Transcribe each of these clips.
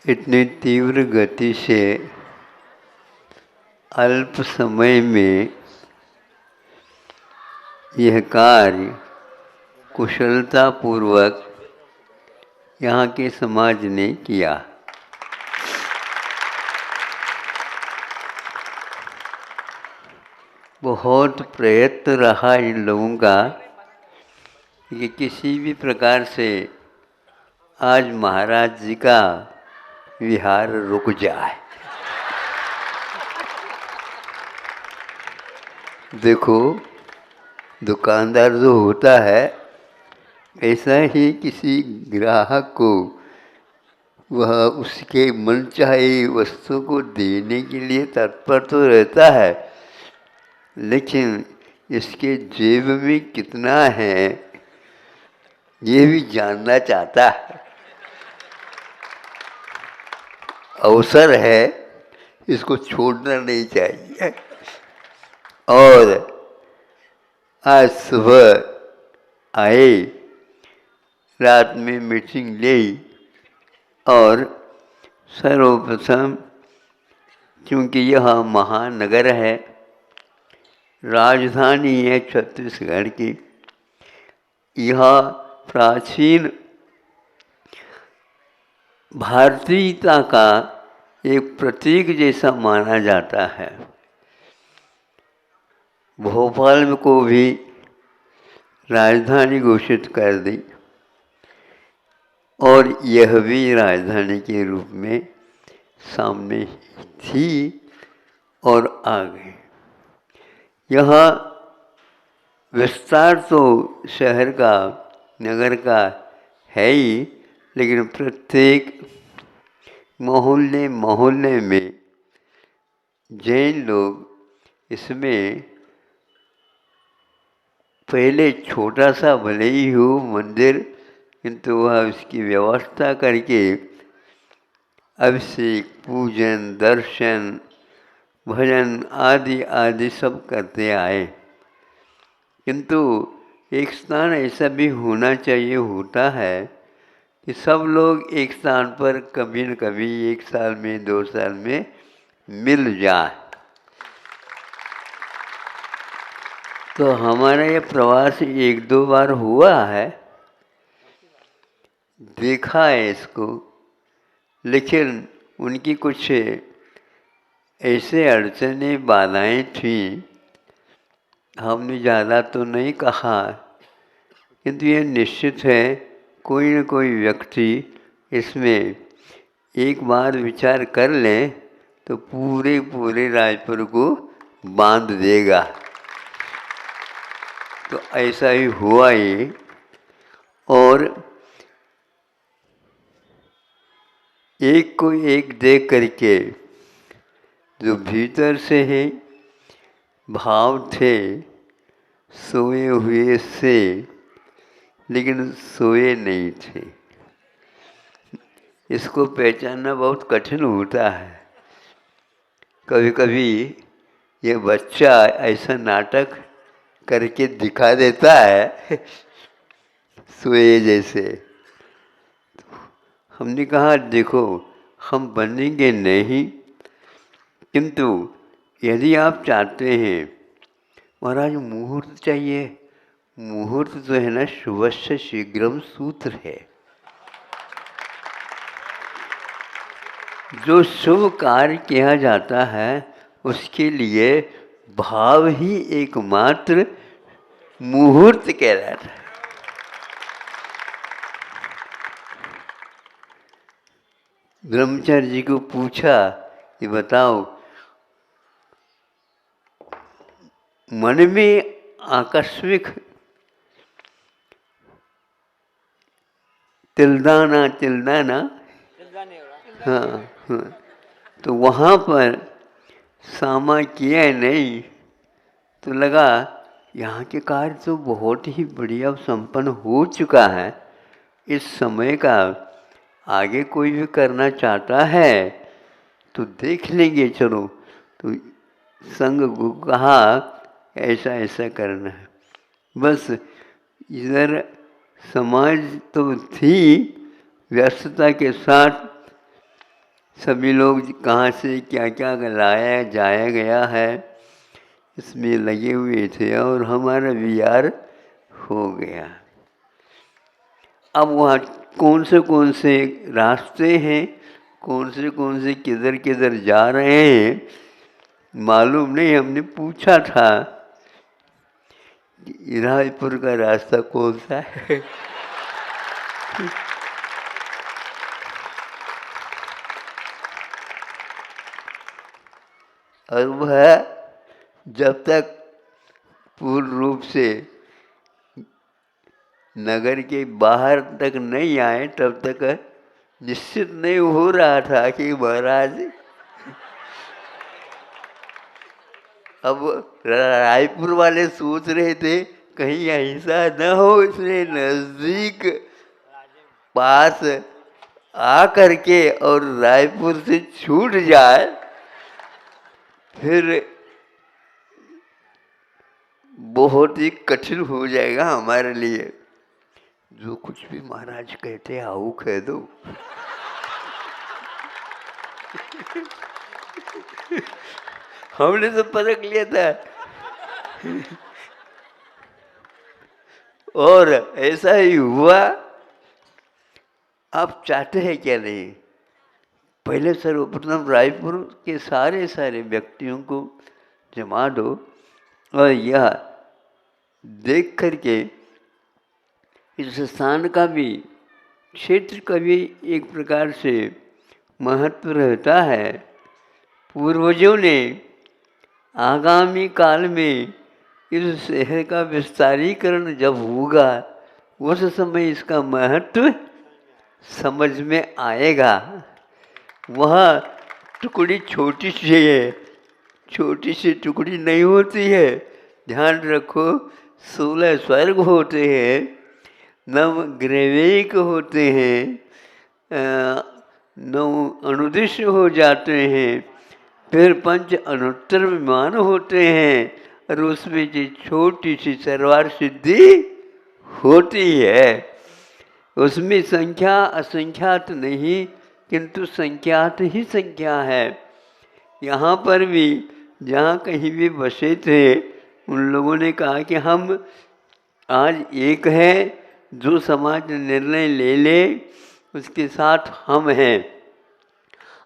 इतनी तीव्र गति से अल्प समय में यह कार्य कुशलतापूर्वक यहाँ के समाज ने किया। बहुत प्रयत्न रहा इन लोगों का कि किसी भी प्रकार से आज महाराज जी का विहार रुक जाए। देखो, दुकानदार जो होता है ऐसा ही किसी ग्राहक को वह उसके मनचाही वस्तु को देने के लिए तत्पर तो रहता है, लेकिन इसके जेब में कितना है ये भी जानना चाहता है। अवसर है, इसको छोड़ना नहीं चाहिए। और आज सुबह आए, रात में मीटिंग ली और सर्वप्रथम, क्योंकि यह महानगर है, राजधानी है छत्तीसगढ़ की, यह प्राचीन भारतीयता का एक प्रतीक जैसा माना जाता है। भोपाल को भी राजधानी घोषित कर दी और यह भी राजधानी के रूप में सामने थी और आ गई। यहाँ विस्तार तो शहर का, नगर का है ही, लेकिन प्रत्येक मोहल्ले मोहल्ले में जैन लोग इसमें पहले छोटा सा भले ही हो मंदिर, किंतु वह उसकी व्यवस्था करके अभिषेक, पूजन, दर्शन, भजन आदि आदि सब करते आए। किंतु एक स्थान ऐसा भी होना चाहिए, होता है कि सब लोग एक स्थान पर कभी न कभी 1 साल में 2 साल में मिल जाए। तो हमारा ये प्रवास 1-2 बार हुआ है, देखा है इसको, लेकिन उनकी कुछ ऐसे अड़चनें, बाधाएं थीं, हमने ज़्यादा तो नहीं कहा, किंतु ये निश्चित है कोई न कोई व्यक्ति इसमें एक बार विचार कर ले तो पूरे रायपुर को बांध देगा। तो ऐसा ही हुआ ये। और एक को एक देख करके जो भीतर से ही भाव थे सोए हुए से, लेकिन सोए नहीं थे, इसको पहचानना बहुत कठिन होता है। कभी कभी ये बच्चा ऐसा नाटक करके दिखा देता है सोए जैसे। हमने कहा देखो, हम बनेंगे नहीं, किंतु यदि आप चाहते हैं, महाराज मुहूर्त चाहिए, मुहूर्त जो है ना, शुभस्य शीघ्रम सूत्र है। जो शुभ कार्य किया जाता है उसके लिए भाव ही एकमात्र मुहूर्त कहलाता है। ब्रह्मचारी जी को पूछा कि बताओ, मन में आकस्मिक तिल्दाना हाँ, तो वहाँ पर सामा किया नहीं, तो लगा यहाँ के कार्य तो बहुत ही बढ़िया संपन्न हो चुका है, इस समय का आगे कोई भी करना चाहता है तो देख लेंगे, चलो। तो संघ को कहा ऐसा ऐसा करना है। बस इधर समाज तो थी व्यस्तता के साथ, सभी लोग कहाँ से क्या क्या लाया जाया गया है इसमें लगे हुए थे और हमारा विहार हो गया। अब वहाँ कौन से रास्ते हैं, कौन से किधर किधर जा रहे हैं मालूम नहीं। हमने पूछा था कि रायपुर का रास्ता कौन सा है और वह जब तक पूर्ण रूप से नगर के बाहर तक नहीं आए तब तक निश्चित नहीं हो रहा था कि महाराज अब रायपुर वाले सोच रहे थे कहीं ऐसा न हो इसने नजदीक पास आ करके और रायपुर से छूट जाए, फिर बहुत ही कठिन हो जाएगा हमारे लिए। जो कुछ भी महाराज कहते आओ कह दो हमने तो परख लिया था और ऐसा ही हुआ। आप चाहते हैं क्या नहीं, पहले सर्वप्रथम रायपुर के सारे व्यक्तियों को जमा दो और यह देख करके इस स्थान का भी, क्षेत्र का भी एक प्रकार से महत्व रहता है। पूर्वजों ने आगामी काल में इस शहर का विस्तारीकरण जब होगा उस समय इसका महत्व समझ में आएगा। वह टुकड़ी छोटी सी है, छोटी सी टुकड़ी नहीं होती है। ध्यान रखो 16 स्वर्ग होते हैं, 9 ग्रैविक होते हैं, 9 अनुदिश हो जाते हैं, फिर 5 अनुत्तर विमान होते हैं और उसमें जो छोटी सी सरवार सिद्धि होती है उसमें संख्या असंख्यात नहीं किंतु संख्यात ही संख्या है। यहाँ पर भी जहाँ कहीं भी बसे थे उन लोगों ने कहा कि हम आज एक है, जो समाज निर्णय ले ले उसके साथ हम हैं।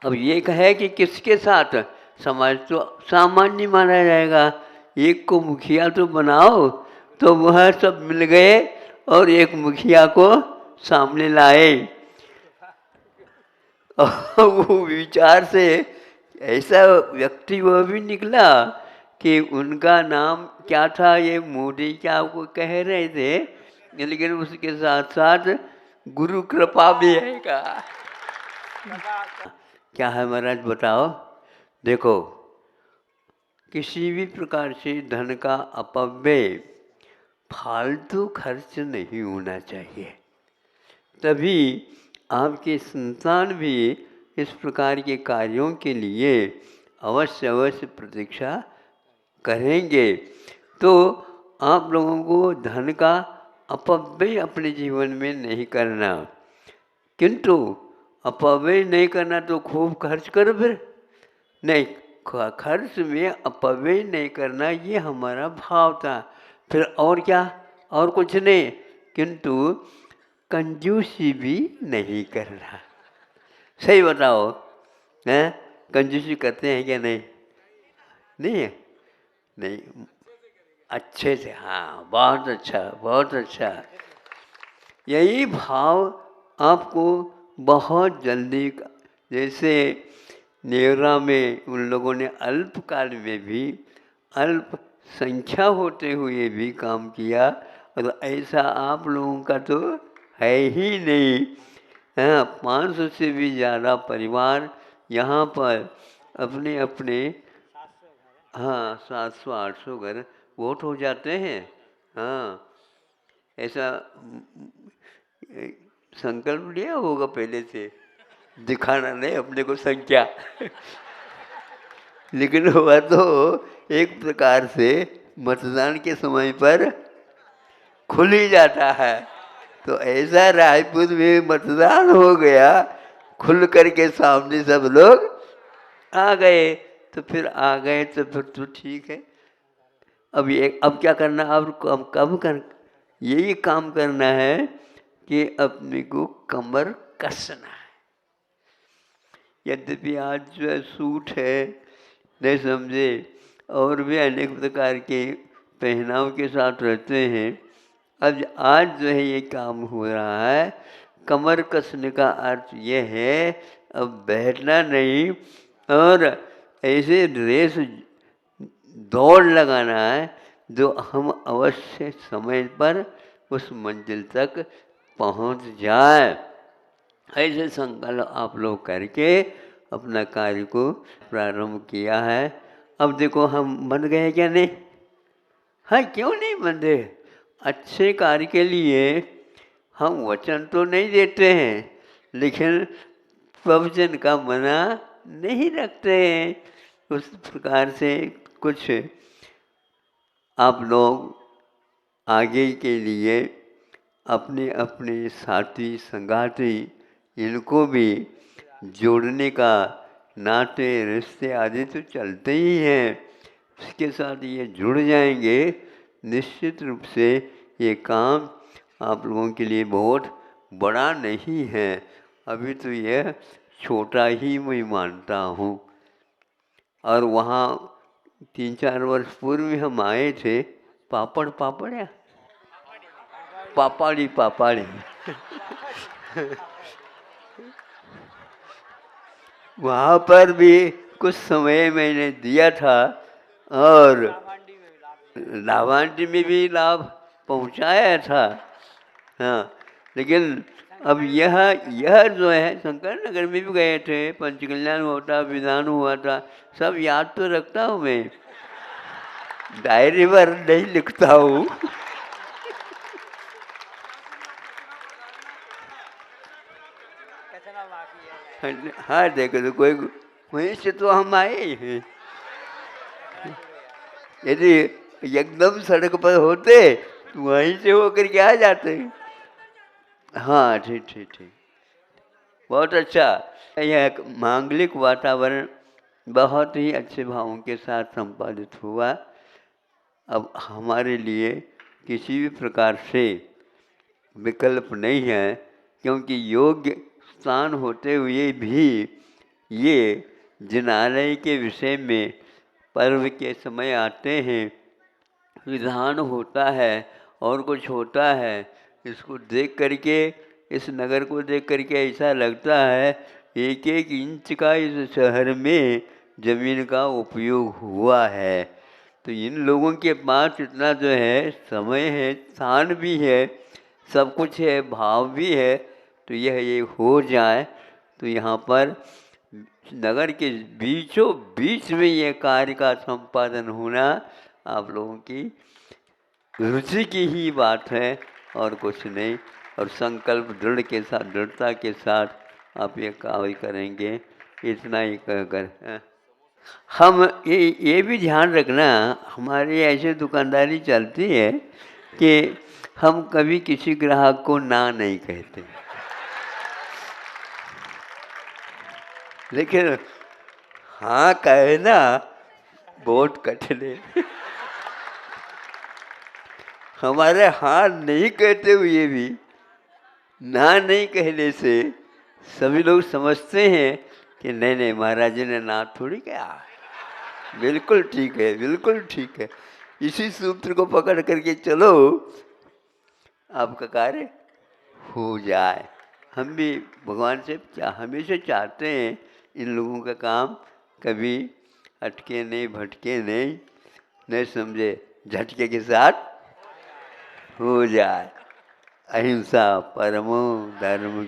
अब ये कहे कि किसके साथ, समाज तो सामान्य माना जाएगा, एक को मुखिया तो बनाओ, तो वह सब मिल गए और एक मुखिया को सामने लाए। और वो विचार से ऐसा व्यक्ति वह भी निकला कि उनका नाम क्या था, ये मोदी क्या वो कह रहे थे, लेकिन उसके साथ साथ गुरु कृपा भी है का। क्या है महाराज बताओ। देखो किसी भी प्रकार से धन का अपव्यय, फालतू खर्च नहीं होना चाहिए, तभी आपके संतान भी इस प्रकार के कार्यों के लिए अवश्य प्रतीक्षा करेंगे। तो आप लोगों को धन का अपव्यय अपने जीवन में नहीं करना, किंतु अपव्यय नहीं करना तो खूब खर्च करो, फिर नहीं, खर्च में अपव्यय नहीं करना, ये हमारा भाव था। फिर और क्या, और कुछ नहीं, किंतु कंजूसी भी नहीं करना। सही बताओ, हैं? कंजूसी करते हैं क्या? नहीं, नहीं है, नहीं, अच्छे से, हाँ, बहुत अच्छा, बहुत अच्छा। यही भाव आपको बहुत जल्दी, जैसे नेवरा में उन लोगों ने अल्पकाल में भी अल्प संख्या होते हुए भी काम किया, और ऐसा आप लोगों का तो है ही नहीं। हाँ, 500 से भी ज़्यादा परिवार यहाँ पर अपने अपने, हाँ, 700-800 घर वोट हो जाते हैं। हाँ, ऐसा संकल्प लिया होगा पहले से, दिखाना नहीं अपने को संख्या लेकिन हुआ तो एक प्रकार से मतदान के समय पर खुल ही जाता है। तो ऐसा रायपुर में मतदान हो गया खुल करके सामने सब लोग आ गए। तो फिर आ गए तो फिर तो ठीक है। अब क्या करना, अब कब कर यही काम करना है कि अपने को कमर कसना है। यद्यपि आज जो है सूट है, नहीं समझे, और भी अनेक प्रकार के पहनाव के साथ रहते हैं। अब आज जो है ये काम हो रहा है। कमर कसने का अर्थ ये है अब बैठना नहीं, और ऐसे रेस दौड़ लगाना है जो हम अवश्य समय पर उस मंजिल तक पहुंच जाए। ऐसे संकल्प आप लोग करके अपना कार्य को प्रारंभ किया है। अब देखो हम बन गए क्या नहीं? हाँ, क्यों नहीं बंधे? अच्छे कार्य के लिए हम वचन तो नहीं देते हैं, लेकिन प्रवचन का मना नहीं रखते हैं। उस प्रकार से कुछ आप लोग आगे के लिए अपने अपने साथी संगाती इनको भी जोड़ने का, नाते रिश्ते आदि तो चलते ही हैं, उसके साथ ये जुड़ जाएंगे। निश्चित रूप से ये काम आप लोगों के लिए बहुत बड़ा नहीं है, अभी तो यह छोटा ही मैं मानता हूँ। और वहाँ 3-4 वर्ष पूर्व हम आए थे, पापड़ या पापाड़ी वहाँ पर भी कुछ समय मैंने दिया था, और लाभांडी में भी लाभ पहुँचाया था। हाँ, लेकिन अब यह जो है, शंकर नगर में भी गए थे, पंचकल्याण हुआ था, विधान हुआ था, सब याद तो रखता हूँ मैं, डायरी पर नहीं लिखता हूँ। हाँ, देखो तो कोई वहीं से तो हम आए हैं। यदि एकदम सड़क पर होते तो वहीं से होकर के आ जाते। हाँ, ठीक ठीक ठीक, बहुत अच्छा। यह एक मांगलिक वातावरण बहुत ही अच्छे भावों के साथ संपादित हुआ। अब हमारे लिए किसी भी प्रकार से विकल्प नहीं है, क्योंकि योग्य स्थान होते हुए भी ये जिनालय के विषय में पर्व के समय आते हैं, विधान होता है और कुछ होता है, इसको देख करके, इस नगर को देख करके ऐसा लगता है एक एक इंच का इस शहर में ज़मीन का उपयोग हुआ है। तो इन लोगों के पास इतना जो है समय है, स्थान भी है, सब कुछ है, भाव भी है, तो यह ये हो जाए तो यहाँ पर नगर के बीचों बीच में ये कार्य का संपादन होना आप लोगों की रुचि की ही बात है और कुछ नहीं। और संकल्प दृढ़ता के साथ आप ये कार्य करेंगे, इतना ही कहकर हम ये भी ध्यान रखना, हमारी ऐसे दुकानदारी चलती है कि हम कभी किसी ग्राहक को ना नहीं कहते, लेकिन हाँ कहना बहुत कठिन है। हमारे हाँ नहीं कहते हुए भी, ना नहीं कहने से सभी लोग समझते हैं कि नहीं नहीं महाराज जी ने ना थोड़ी कहा, बिल्कुल ठीक है, बिल्कुल ठीक है। इसी सूत्र को पकड़ करके चलो, आपका कार्य हो जाए। हम भी भगवान से हमेशा चाहते हैं इन लोगों का काम कभी अटके नहीं, भटके नहीं, नहीं समझे, झटके के साथ हो जाए। अहिंसा परमो धर्म।